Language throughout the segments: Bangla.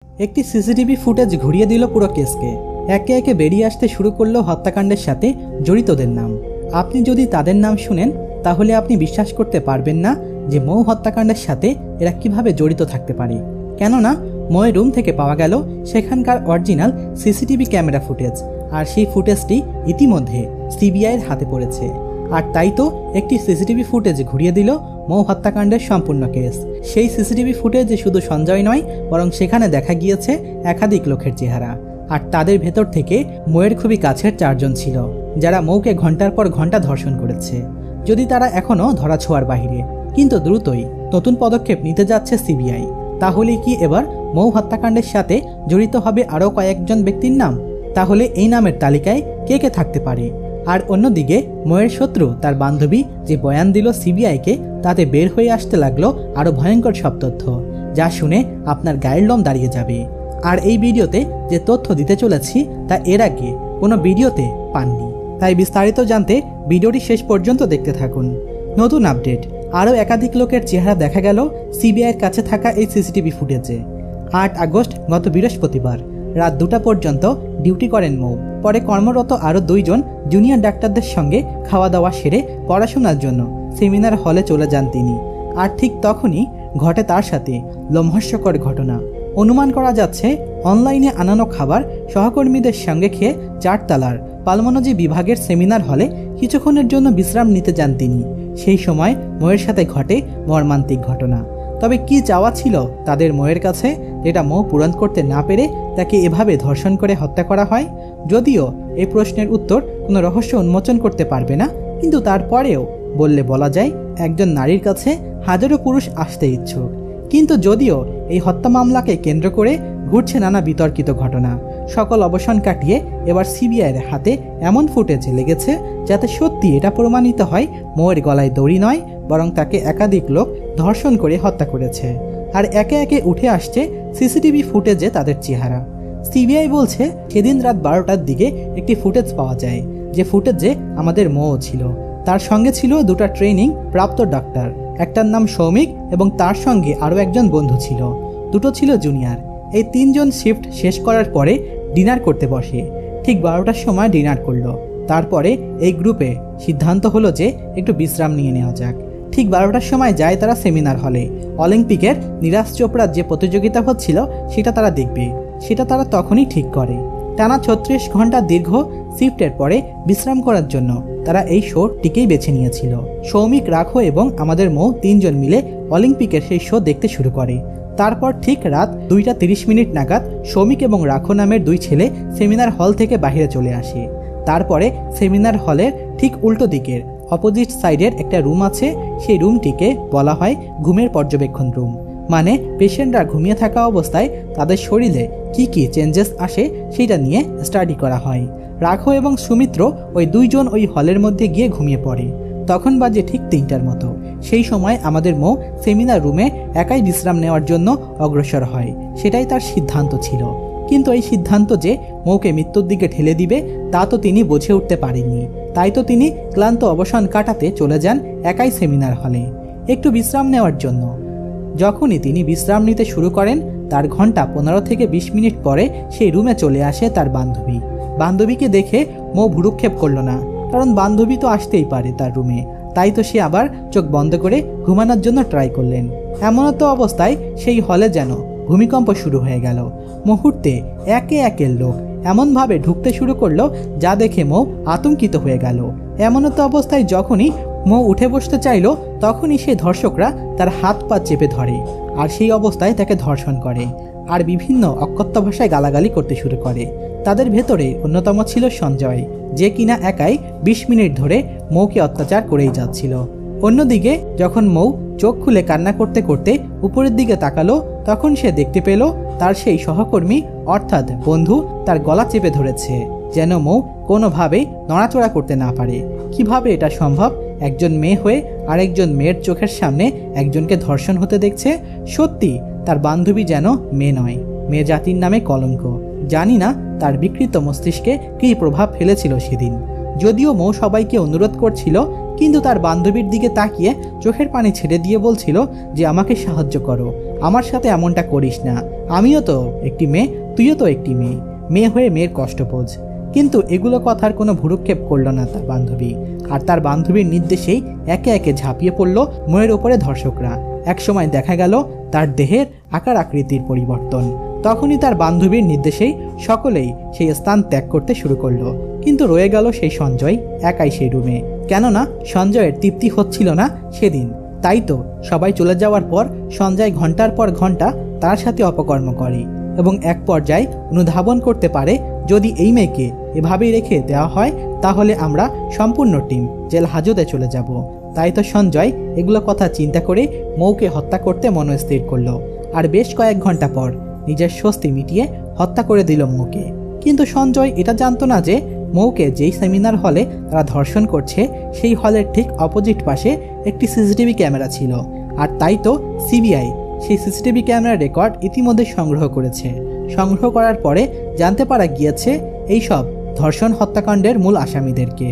একটি সিসিটিভি ফুটেজ ঘুরিয়ে দিল পুরো কেসকে। একে একে বেরিয়ে আসতে শুরু করলো হত্যাকাণ্ডের সাথে জড়িতদের নাম। আপনি যদি তাদের নাম শুনেন তাহলে আপনি বিশ্বাস করতে পারবেন না যে মৌ হত্যাকাণ্ডের সাথে এরা কিভাবে জড়িত থাকতে পারে। কেননা মৌয়ের রুম থেকে পাওয়া গেল সেখানকার অরিজিনাল সিসিটিভি ক্যামেরা ফুটেজ, আর সেই ফুটেজটি ইতিমধ্যে সিবিআইয়ের হাতে পড়েছে। আর তাই তো একটি সিসিটিভি ফুটেজ ঘুরিয়ে দিল মৌ হত্যাকাণ্ডের সম্পূর্ণ কেস। সেই সিসিটিভি ফুটেজে শুধু সঞ্জয় নয়, বরং সেখানে দেখা গিয়েছে একাধিক লোকের চেহারা। আর তাদের ভেতর থেকে মৌয়ের খুবই কাছের 4 জন ছিল, যারা মৌকে ঘন্টার পর ঘন্টা ধর্ষণ করেছে। যদি তারা এখনও ধরাছোঁয়ার বাহিরে, কিন্তু দ্রুতই নতুন পদক্ষেপ নিতে যাচ্ছে সিবিআই। তাহলে কি এবার মৌ হত্যাকাণ্ডের সাথে জড়িত হবে আরও কয়েকজন ব্যক্তির নাম? তাহলে এই নামের তালিকায় কে কে থাকতে পারে? আর অন্যদিকে মৌয়ের শত্রু তার বান্ধবী যে বয়ান দিল সিবিআইকে, তাতে বের হয়ে আসতে লাগলো আরও ভয়ঙ্কর সব তথ্য, যা শুনে আপনার গায়ের লোম দাঁড়িয়ে যাবে। আর এই ভিডিওতে যে তথ্য দিতে চলেছি তা এর আগে কোনো ভিডিওতে পাননি, তাই বিস্তারিত জানতে ভিডিওটি শেষ পর্যন্ত দেখতে থাকুন। নতুন আপডেট, আরও একাধিক লোকের চেহারা দেখা গেল সিবিআইয়ের কাছে থাকা এই সিসিটিভি ফুটেজে। 8 আগস্ট গত বৃহস্পতিবার রাত 2টা পর্যন্ত ডিউটি করেন মৌ। পরে কর্মরত আরও 2 জন জুনিয়র ডাক্তারদের সঙ্গে খাওয়া দাওয়া সেরে পড়াশোনার জন্য সেমিনার হলে চলে যান তিনি। আর ঠিক তখনই ঘটে তার সাথে লোমহর্ষকর ঘটনা। অনুমান করা যাচ্ছে অনলাইনে আনানো খাবার সহকর্মীদের সঙ্গে খেয়ে 4 তলার পালমোলজি বিভাগের সেমিনার হলে কিছুক্ষণের জন্য বিশ্রাম নিতে যান তিনি। সেই সময় মৌয়ের সাথে ঘটে মর্মান্তিক ঘটনা। তবে কি চাওয়া ছিল তাদের মৌয়ের কাছে, যেটা মৌ পূরণ করতে না পেরে তাকে এভাবে ধর্ষণ করে হত্যা করা হয়? যদিও এই প্রশ্নের উত্তর কোনো রহস্য উন্মোচন করতে পারবে না, কিন্তু তারপরেও বললে বলা যায় একজন নারীর কাছে হাজারো পুরুষ আসতে ইচ্ছুক। কিন্তু যদিও এই হত্যা মামলাকে কেন্দ্র করে ঘুরছে নানা বিতর্কিত ঘটনা, সকল অবসান কাটিয়ে এবার সিবিআইয়ের হাতে এমন ফুটেজ লেগেছে যাতে সত্যি এটা প্রমাণিত হয় মৌয়ের গলায় দড়ি নয়, বরং তাকে একাধিক লোক ধর্ষণ করে হত্যা করেছে। আর একে একে উঠে আসছে সিসিটিভি ফুটেজে তাদের চেহারা। সিবিআই বলছে সেদিন রাত 12টার দিকে একটি ফুটেজ পাওয়া যায়, যে ফুটেজে আমাদের মৌ ছিল। তার সঙ্গে ছিল 2টা ট্রেনিং প্রাপ্ত ডাক্তার, একটার নাম সৌমিক এবং তার সঙ্গে আরও একজন বন্ধু ছিল, 2টো ছিল জুনিয়র। এই 3 জন শিফট শেষ করার পরে ডিনার করতে বসে। ঠিক 12টার সময় ডিনার করলো। তারপরে এই গ্রুপে সিদ্ধান্ত হলো যে একটু বিশ্রাম নিয়ে নেওয়া যাক। ঠিক 12টার সময় যায় তারা সেমিনার হলে। অলিম্পিকের নীরাজ চোপড়ার যে প্রতিযোগিতা হচ্ছিল সেটা তারা দেখবে, সেটা তারা তখনই ঠিক করে। টানা 36 ঘন্টা দীর্ঘ শিফটের পরে বিশ্রাম করার জন্য তারা এই শোটিকেই বেছে নিয়েছিল। সৌমিক, রাখো এবং আমাদের মৌ 3 জন মিলে অলিম্পিকের সেই শো দেখতে শুরু করে। তারপর ঠিক রাত 2:30 নাগাদ সৌমিক এবং রাখো নামের 2 ছেলে সেমিনার হল থেকে বাইরে চলে আসে। তারপরে সেমিনার হলের ঠিক উল্টো দিকের অপোজিট সাইডের একটা রুম আছে, সেই রুমটিকে বলা হয় ঘুমের পর্যবেক্ষণ রুম। মানে পেশেন্টরা ঘুমিয়ে থাকা অবস্থায় তাদের শরীরে কি কি চেঞ্জেস আসে সেটা নিয়ে স্টাডি করা হয়। রাঘো এবং সুমিত্র ওই 2 জন ওই হলের মধ্যে গিয়ে ঘুমিয়ে পড়ে। তখন বাজে ঠিক 3টার মতো। সেই সময় আমাদের মৌ সেমিনার রুমে একাই বিশ্রাম নেওয়ার জন্য অগ্রসর হয়। সেটাই তার সিদ্ধান্ত ছিল। কিন্তু এই সিদ্ধান্ত যে মৌকে মৃত্যুর দিকে ঠেলে দিবে তা তো তিনি বুঝে উঠতে পারেননি। তাই তো তিনি ক্লান্ত অবসান কাটাতে চলে যান একাই সেমিনার হলে একটু বিশ্রাম নেওয়ার জন্য। যখনই তিনি বিশ্রাম নিতে শুরু করেন তার ঘন্টা 15 থেকে 20 মিনিট পরে সেই রুমে চলে আসে তার বান্ধবী। বান্ধবীকে দেখে মৌ ভ্রুক্ষেপ করলো না, কারণ বান্ধবী তো আসতেই পারে তার রুমে। তাই তো সে আবার চোখ বন্ধ করে ঘুমানোর জন্য ট্রাই করলেন। এমনতো অবস্থায় সেই হলে যেন ভূমিকম্প শুরু হয়ে গেল। মুহূর্তে একে একে লোক এমনভাবে ঢুকতে শুরু করলো যা দেখে মৌ আতঙ্কিত হয়ে গেল। এমনতো অবস্থায় যখনই মৌ উঠে বসতে চাইল তখনই সেই ধর্ষকরা তার হাত পা চেপে ধরে, আর সেই অবস্থায় তাকে ধর্ষণ করে আর বিভিন্ন অকথ্য ভাষায় গালাগালি করতে শুরু করে। তাদের ভেতরে অন্যতম ছিল সঞ্জয়, যে কিনা একাই 20 মিনিট ধরে মৌকে অত্যাচার করেই যাচ্ছিল। অন্যদিকে যখন মৌ চোখ খুলে কান্না করতে করতে উপরের দিকে তাকালো তখন সে দেখতে পেল তার সেই সহকর্মী অর্থাৎ বন্ধু তার গলা চেপে ধরেছে, যেন মৌ কোনোভাবেই নড়াচড়া করতে না পারে। কিভাবে এটা সম্ভব? একজন মেয়ে হয়ে আরেকজন মেয়ের চোখের সামনে একজনকে ধর্ষণ হতে দেখছে। সত্যি তার বান্ধবী যেন মেয়ে নয়, মেয়ে জাতির নামে কলঙ্ক। জানি না তার বিকৃত মস্তিষ্কে কী প্রভাব ফেলেছিল সেদিন। যদিও মৌ সবাইকে অনুরোধ করছিল, কিন্তু তার বান্ধবীর দিকে তাকিয়ে চোখের পানি ছেড়ে দিয়ে বলছিল যে আমাকে সাহায্য করো, আমার সাথে এমনটা করিস না, আমিও তো একটি মেয়ে, তুইও তো একটি মেয়ে, মেয়ে হয়ে মেয়ের কষ্ট বোঝ। কিন্তু এগুলো কথার কোনো ভুরুক্ষেপ করলো না তার বান্ধবী। আর তার বান্ধবীর নির্দেশেই একে একে ঝাঁপিয়ে পড়ল ময়ের ওপরে ধর্ষকরা। একসময় দেখা গেল তার দেহের আকার আকৃতির পরিবর্তন। তখনই তার বান্ধবীর নির্দেশেই সকলেই সেই স্থান ত্যাগ করতে শুরু করলো। কিন্তু রয়ে গেল সেই সঞ্জয় একাই সেই রুমে। কেননা সঞ্জয়ের তৃপ্তি হচ্ছিল না সেদিন। তাই তো সবাই চলে যাওয়ার পর সঞ্জয় ঘন্টার পর ঘন্টা তার সাথে অপকর্ম করে এবং এক পর্যায়ে অনুধাবন করতে পারে, যদি এই মেয়েকে এভাবেই রেখে দেওয়া হয় তাহলে আমরা সম্পূর্ণ টিম জেল হাজতে চলে যাব। তাই তো সঞ্জয় এগুলো কথা চিন্তা করে মৌকে হত্যা করতে মনস্থির করলো। আর বেশ কয়েক ঘন্টা পর নিজের স্বস্তি মিটিয়ে হত্যা করে দিল মৌকে। কিন্তু সঞ্জয় এটা জানতো না যে মৌকে যেই সেমিনার হলে তারা ধর্ষণ করছে সেই হলের ঠিক অপোজিট পাশে একটি সিসিটিভি ক্যামেরা ছিল। আর তাই তো সিবিআই সেই সিসিটিভি ক্যামেরার রেকর্ড ইতিমধ্যে সংগ্রহ করেছে। সংগ্রহ করার পরে জানতে পারা গিয়েছে এইসব ধর্ষণ হত্যাকাণ্ডের মূল আসামিদেরকে।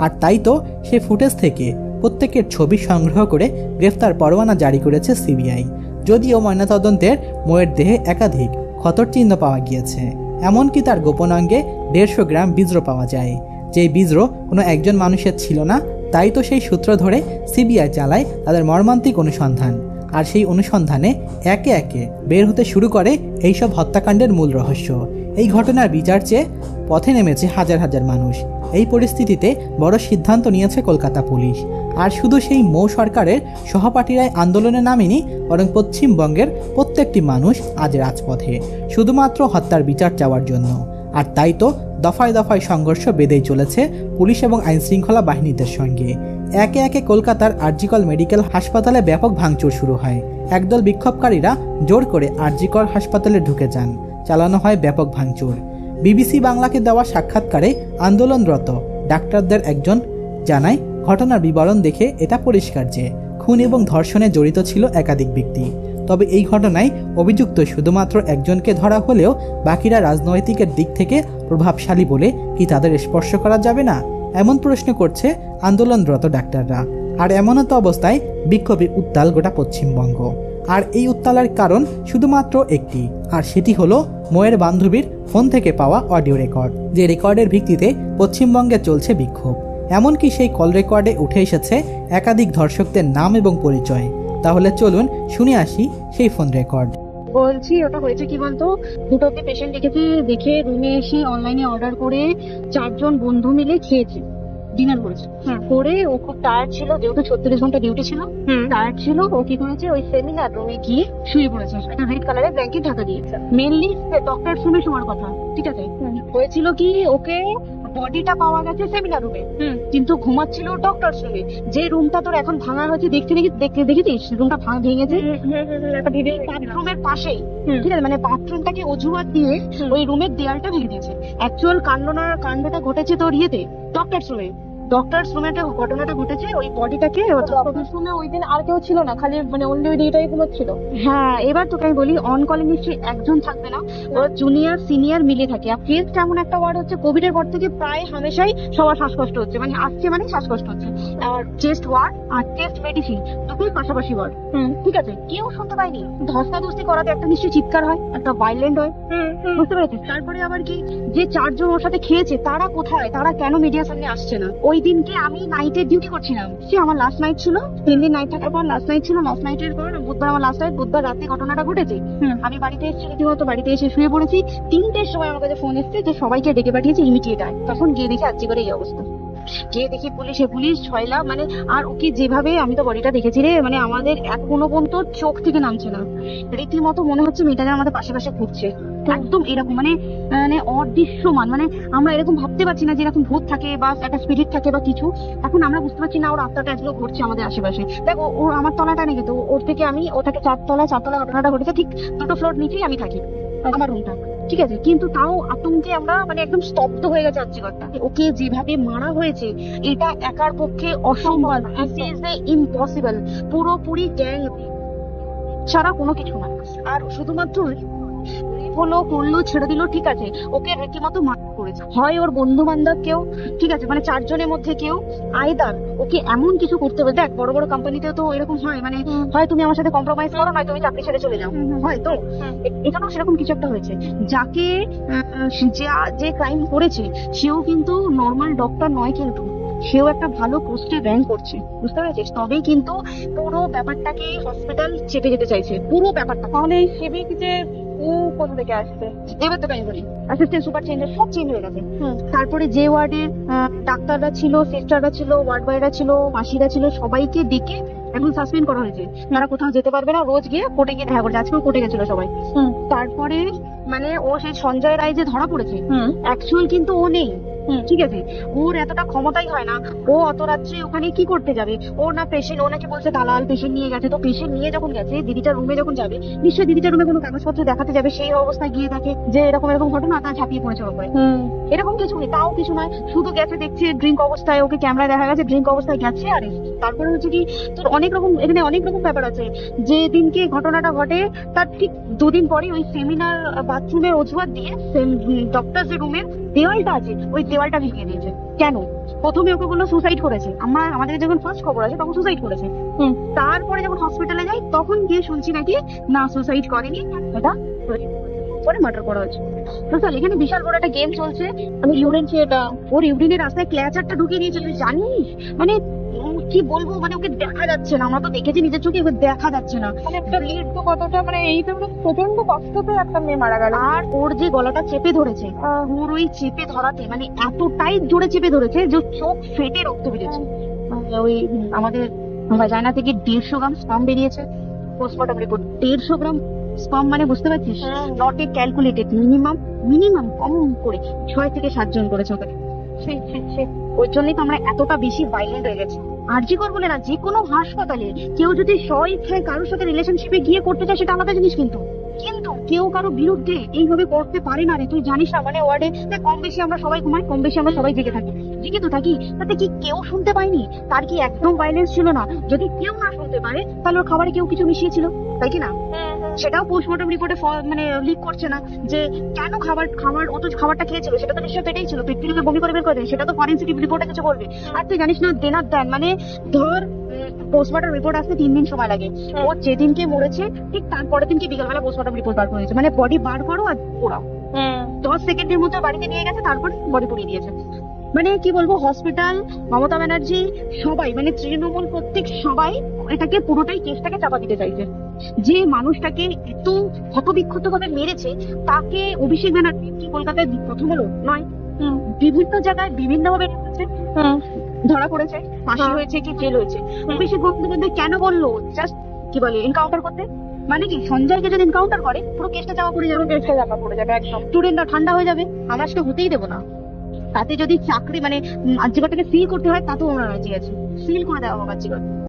আর তাই তো সেই ফুটেজ থেকে প্রত্যেকের ছবি সংগ্রহ করে গ্রেফতার পরোয়ানা জারি করেছে সিবিআই। যদিও ময়নাতদন্তের ময়ের দেহে একাধিক ক্ষতর চিহ্ন পাওয়া গিয়েছে, এমনকি তার গোপনাঙ্গে 150 গ্রাম বীজ্র পাওয়া যায়, যেই বীজ্র কোনো একজন মানুষের ছিল না। তাই তো সেই সূত্র ধরে সিবিআই চালায় তাদের মর্মান্তিক অনুসন্ধান। আর সেই অনুসন্ধানে একে একে বের হতে শুরু করে এইসব হত্যাকাণ্ডের মূল রহস্য। এই ঘটনার বিচার চেয়ে পথে নেমেছে হাজার হাজার মানুষ। এই পরিস্থিতিতে বড় সিদ্ধান্ত নিয়েছে কলকাতা পুলিশ। আর শুধু সেই মৌ সরকারের সহপাঠীরাই আন্দোলনে নামেনি, বরং পশ্চিমবঙ্গের প্রত্যেকটি মানুষ আজ রাজপথে শুধুমাত্র হত্যার বিচার চাওয়ার জন্য। আর তাই তো দফায় দফায় সংঘর্ষ বেঁধেই চলেছে পুলিশ এবং আইনশৃঙ্খলা বাহিনীদের সঙ্গে। একে একে কলকাতার আরজিকর মেডিকেল হাসপাতালে ব্যাপক ভাঙচুর শুরু হয়। একদল বিক্ষোভকারীরা জোর করে আরজিকর হাসপাতালে ঢুকে যান। চালানো হয় ব্যাপক ভাঙচুর। বিবিসি বাংলাকে দেওয়া সাক্ষাৎকারে আন্দোলনরত ডাক্তারদের একজন জানায়, ঘটনার বিবরণ দেখে এটা পরিষ্কার যে খুন এবং ধর্ষণে জড়িত ছিল একাধিক ব্যক্তি। তবে এই ঘটনায় অভিযুক্ত শুধুমাত্র একজনকে ধরা হলেও বাকিরা রাজনৈতিকের দিক থেকে প্রভাবশালী বলে কি তাদের স্পর্শ করা যাবে না, এমন প্রশ্ন করছে আন্দোলনরত ডাক্তাররা। আর এমনত অবস্থায় বিক্ষোভে উত্তাল গোটা পশ্চিমবঙ্গ। আর এই উত্তালের কারণ শুধুমাত্র একটি, আর সেটি হলো ময়ের বান্ধবীর ফোন থেকে পাওয়া অডিও রেকর্ড, যে রেকর্ডের ভিত্তিতে পশ্চিমবঙ্গে চলছে বিক্ষোভ। এমনকি সেই কল রেকর্ডে উঠে এসেছে একাধিক ধর্ষকদের নাম এবং পরিচয়। তাহলে চলুন শুনে আসি সেই ফোন রেকর্ড। বলছি ওটা হয়েছে কি বলতো, দুটো পেশেন্ট দেখে রুমে এসে অনলাইনে অর্ডার করে 4 জন বন্ধু মিলে খেয়েছে, ডিনার করেছে। করে ও খুব টায়ার্ড ছিল, যেহেতু 36 ঘন্টা ডিউটি ছিল, টায়ার্ড ছিল। ও কি করেছে, ওই সেমিনার রুমে গিয়ে শুয়ে পড়েছে, একটা রেড কালারের ব্ল্যাঙ্কেট ঢাকা দিয়েছে। মেনলি ডক্টর শুনে শোয়ার কথা, ঠিক আছে। হয়েছিল কি, ওকে বডিটা পাওয়া গেছে সেমিনার রুমে, কিন্তু ঘুমাচ্ছিল ডক্টর রুমে। যে রুমটা তোর এখন ভাঙা হয়েছে, দেখেছিস রুমটা ভেঙেছে বাথরুমের পাশেই, ঠিক আছে। মানে বাথরুমটাকে অজুহাত দিয়ে ওই রুমের দেয়ালটা ভেঙে দিয়েছে। অ্যাকচুয়াল কাণ্ডটা ঘটেছে তোর ইয়েতে, ডক্টর রুমে ঘটনাটা ঘটেছে। ওই বডিটাকে রুমে ওই দিন আর কেউ ছিল না, খালি মানে অন্য ওই দিটাই ঘুমাচ্ছিল। হ্যাঁ, এবার তোকে আমি বলি, অন কলিং নিশ্চয়ই একজন থাকবে না, ওর জুনিয়র সিনিয়র মিলে থাকে। আর ফেস্ট এমন একটা ওয়ার্ড হচ্ছে, কোভিড এর পর থেকে প্রায় হামেশাই সবার শ্বাসকষ্ট হচ্ছে, মানে আসছে মানে শ্বাসকষ্ট হচ্ছে। আর চেস্ট ওয়ার্ড আর চেস্ট মেডিসিন দুটোই পাশাপাশি ওয়ার্ড, ঠিক আছে। কেউ শুনতে পায়নি। ধস্তাধস্তি করাতে একটা নিশ্চয়ই চিৎকার হয়, একটা ভাইলেন্ট হয়, বুঝতে পেরেছিস। তারপরে আবার কি, যে 4 জন ওর সাথে খেয়েছে তারা কোথায়, তারা কেন মিডিয়ার সামনে আসছে না? ওই দিনকে আমি নাইটের ডিউটি করছিলাম, সে আমার লাস্ট নাইট ছিল। 3 দিন নাইট থাকার পর লাস্ট নাইট ছিল। লাস্ট নাইটের পর বুধবার আমার লাস্ট নাইট, বুধবার রাতে ঘটনাটা ঘটেছে। আমি বাড়িতে এসেছি, রীতিমতো বাড়িতে এসে শুয়ে পড়েছি। 3টের সময় আমার কাছে ফোন এসছে যে সবাইকে ডেকে পাঠিয়েছে, ইমিডিয়েট আয়। তখন গিয়ে দেখি আজকে করে এই অবস্থা। গিয়ে দেখি পুলিশ ছয়লা, মানে আর ওকে যেভাবে, আমি তো বডিটা দেখেছি রে, মানে আমাদের এখনো পর্যন্ত চোখ থেকে নামছে না। রীতিমতো মনে হচ্ছে মেয়েটা যেন আমাদের পাশে ঘুরছে, একদম এরকম, মানে মানে অদৃশ্যমান। মানে আমরা এরকম ভাবতে পারছি না যে এরকম ভূত থাকে বা একটা স্পিরিট থাকে বা কিছু। এখন আমরা বুঝতে পারছি না ওর আত্মাটা এগুলো ঘুরছে আমাদের আশেপাশে। দেখো, ও আমার তলাটা নেই, কিন্তু ওর থেকে ও থাকে 4 তলায় ঘটনাটা ঘটেছে, ঠিক 2টো ফ্লোর নিচেই আমি থাকি, আমার রুমটা, ঠিক আছে। কিন্তু তাও আতঙ্কে আমরা মানে একদম স্তব্ধ হয়ে গেছে আর্যিকরটা। ওকে যেভাবে মারা হয়েছে, এটা একার পক্ষে অসম্ভব, ইম্পসিবল। পুরোপুরি গ্যাং ছাড়া কোনো কিছু না। আর শুধুমাত্র হলো করলো ছেড়ে দিল, ঠিক আছে, ওকে রীতিমতো মার্ডার করেছে। হয় ওর বন্ধু বান্ধব কেউ, ঠিক আছে, মানে 4 জনের মধ্যে কেউ, আইদার ওকে এমন কিছু করতে হবে। দেখ বড় বড় কোম্পানিতেও তো এরকম হয়, মানে হয় তুমি আমার সাথে কম্প্রোমাইজ করো, নয় তুমি চাকরি ছেড়ে চলে যাও, হয় তো। এখানেও সেরকম কিছু একটা হয়েছে। যাকে যে ক্রাইম করেছে সেও কিন্তু নর্মাল ডক্টর নয়, কিন্তু সেও একটা ভালো পোস্টে র্যাঙ্ক করছে, বুঝতে পেরেছিস? তবেই কিন্তু পুরো ব্যাপারটাকে হসপিটাল চেপে যেতে চাইছে, পুরো ব্যাপারটা। তাহলে এই সিভিক যে ও কোথা থেকে আসছে? এবার তো কেন বলি, অ্যাসিস্ট্যান্ট সুপার চেঞ্জ সব চেঞ্জ হয়ে গেছে। তারপরে যে ওয়ার্ডের ডাক্তাররা ছিল, সিস্টাররা ছিল, ওয়ার্ড বয়রা ছিল, মাসিরা ছিল, সবাইকে ডেকে এখন সাসপেন্ড করা হয়েছে। তারা কোথাও যেতে পারবে না, রোজ গিয়ে কোর্টে গিয়ে দেখা করছে। আজকেও কোর্টে গেছিল সবাই। তারপরে মানে ও সেই সঞ্জয় রায় যে ধরা পড়েছে, অ্যাকচুয়াল কিন্তু ও নেই, ঠিক আছে, ওর এতটা ক্ষমতাই হয় না। ও অত রাত্রে ওখানে কি করতে যাবে? ও না পেশেন্ট, ও নাকি বলছে দালাল পেশেন্ট নিয়ে গেছে। তো পেশেন্ট নিয়ে যখন গেছে, দিদিটার রুমে যখন যাবে, নিশ্চয়ই দিদিটার রুমে কোনো কাগজপত্র দেখাতে যাবে। সেই অবস্থায় গিয়ে দেখে যে এরকম এরকম ঘটনা, তা ঝাঁপিয়ে পড়েছে ওর উপরে। এরকম কিছু নেই, তাও কিছু নয়, শুধু গেছে দেখছে ড্রিঙ্ক অবস্থায়, ওকে ক্যামেরায় দেখা গেছে ড্রিঙ্ক অবস্থায় গেছে। আর তারপরে হচ্ছে কি, তোর অনেক রকম এখানে অনেক রকম ব্যাপার আছে। যে দিনকে ঘটনাটা ঘটে তার ঠিক 2 দিন পরে ওই সেমিনার বাথরুমের অজুহাত দিয়ে ডক্টর যে রুমের দেওয়ালটা আছে, ওই দেওয়ালটা ভেঙে দিয়েছে। কেন? প্রথমে ওকে বললো সুসাইড করেছে, আমাদের যখন ফার্স্ট খবর আছে তখন সুসাইড করেছে। তারপরে যখন হসপিটালে যাই তখন গিয়ে শুনছি নাকি না, সুসাইড করেনি, এটা করে মার্ডার করা হয়েছে। তো স্যার এখানে বিশাল বড় একটা গেম চলছে। আমি ইউরিন এটা ওর ইউরিনের রাস্তায় ক্ল্যাচারটা ঢুকিয়ে দিয়েছে, তুই জানিস? মানে কি বলবো, মানে ওকে দেখা যাচ্ছে না, আমরা তো দেখেছি নিজের চোখে, ওকে দেখা যাচ্ছে না। মানে একটা লিড তো কতটা, মানে এইটা মানে প্রচন্ড কষ্টতে একটা মেয়ে মারা গেল। আর ওর যে গলাটা চেপে ধরেছে, ওর ওই চেপে ধরাতে মানে এতটাই জোরে চেপে ধরেছে যে ওর চোখ ফেটে রক্ত বেরিয়েছে। ওই আমাদের ভাজানা থেকে 150 গ্রাম স্পাম বেরিয়েছে। পোস্টমর্টম রিপোর্ট 150 গ্রাম স্পাম, মানে বুঝতে পারছিস? নট এ ক্যালকুলেটেড, মিনিমাম কম করে 6 থেকে 7 জন করেছে ওকে। ওই জন্যই তো আমরা এতটা বেশি ভাইলেন্ট হয়ে গেছি। আরজি কর বলে না, যে কোনো হাসপাতালে কেউ যদি স্বইচ্ছায় কারোর সাথে রিলেশনশিপে গিয়ে করতে চায় সেটা আলাদা জিনিস, কিন্তু কেউ কারো বিরুদ্ধে এইভাবে করতে পারে না রে। তুই জানিস না, মানে ওয়ার্ডে কম বেশি আমরা সবাই ঘুমাই, কম বেশি আমরা সবাই জেগে থাকি, জেগে তো থাকি। তাতে কি কেউ শুনতে পায়নি? তার কি একদম ভাইলেন্স ছিল না? যদি কেউ না শুনতে পারে তাহলে ওর খাবারে কেউ কিছু মিশিয়েছিল, তাই কি না? সেটাও পোস্টমর্টম রিপোর্টে মানে লিক করছে না যে কেন খাবার ও তো খাবারটা খেয়েছিল, সেটা তো নিশ্চয়ই পেটেই ছিল, পেট থেকে বমি করে বের করে দেয়, সেটা তো ফরেন্সিক রিপোর্টে কিছু বলবে। আর তুই জানিস না, দেনার দেন, মানে ধর পোস্টমর্টম রিপোর্ট আসতে 3 দিন সময় লাগে। ও যেদিনকে মরেছে ঠিক তারপরের দিনকে বিকালবেলা পোস্টমর্টম রিপোর্ট বার করেছে, মানে বডি বার করো আর পোড়াও। 10 সেকেন্ডের মধ্যে বাড়িতে নিয়ে গেছে, তারপর বডি পুড়িয়ে দিয়েছে। মানে কি বলবো, হসপিটাল, মমতা ব্যানার্জি, সবাই মানে তৃণমূল প্রত্যেক সবাই এটাকে পুরোটাই কেসটাকে চাপা দিতে চাইছে। যে মানুষটাকে এত হতবিক্ষত ভাবে মেরেছে তাকে অভিষেক ব্যানার্জি কি কলকাতায় প্রথম হলো নয়, বিভিন্ন জায়গায় বিভিন্ন ভাবে ধরা পড়েছে, ফাঁসি হয়েছে কি জেল হয়েছে। অভিষেক বন্দ্যোপাধ্যায় কেন বললো জাস্ট কি বলে এনকাউন্টার করতে? মানে কি সঞ্জয়কে যদি এনকাউন্টার করে পুরো কেসটা চাপা পড়ে যাবে, একদম স্টুডেন্টরা ঠান্ডা হয়ে যাবে, আমরা সেটা হতেই দেবো না। তাতে যদি চাকরি মানে আর্যিকরটাকে সিল করতে হয় তাতেও আমরা রাজি আছি, সিল করে দেওয়া হোক আর্যিকর।